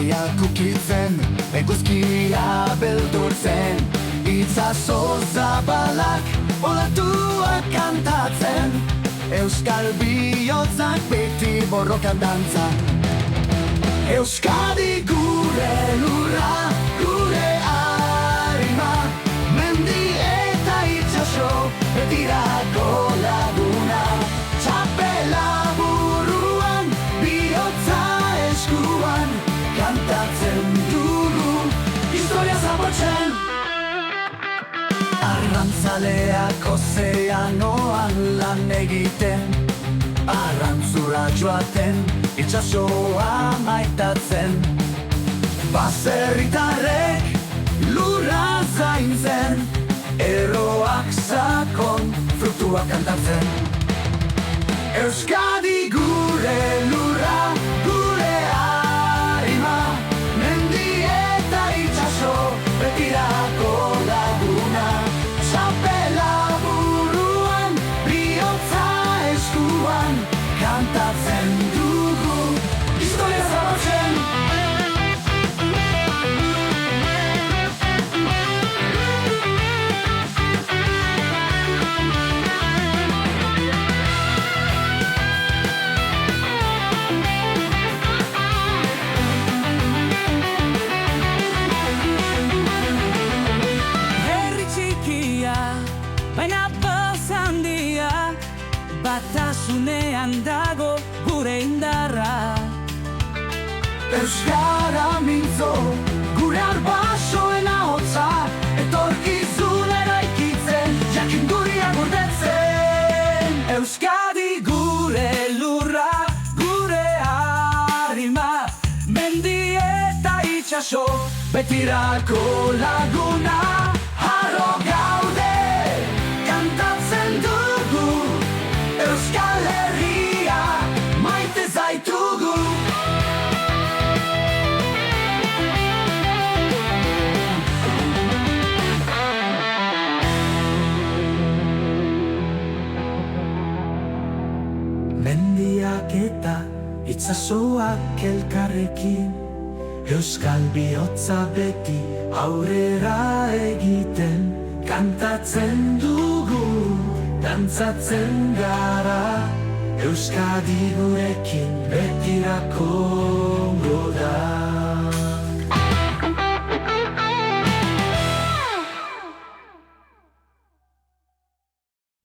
Haizea kukitzen, eguzkia beldurtzen, itzazo zabalak olatuak kantatzen, euskal bihotzak beti borrokan dantza. Euskadi gure lurra, gure arima, mendi eta itxaso, betirako laguna. Txapela buruan, bihotza eskuan, kantatzen dugu, historia zabortzen. Arrantzaleak ozeanoan lan egiten, arrantzura joaten, itxasoa maitatzen. Baserritarrek lurra zaintzen, eroak sakon frutuak kantatzen. Euskadi gure lurra, gure arima, mendi eta itxaso, betirako laguna. Txapela buruan, bihotza eskuan, kantatzen dugu, historia zabortzen. Herri txikia, baina poz handia, batasunean dago gure indarra. Euskara mintzo, gure arbasoen ahotza, etorkizun eraikitzen, jakinduria gordetzen. Euskadi gure lurra, gure arima, mendi eta itxaso, Betirako laguna, harro gaude, kantatzen dugu, Euskal Herria, maite zaitugu. Mendiak eta itzazoak elkarrekin, euskal bihotza beti aurrera egiten, kantatzen dugu, dantzatzen gara, Euskadi gurekin betirako.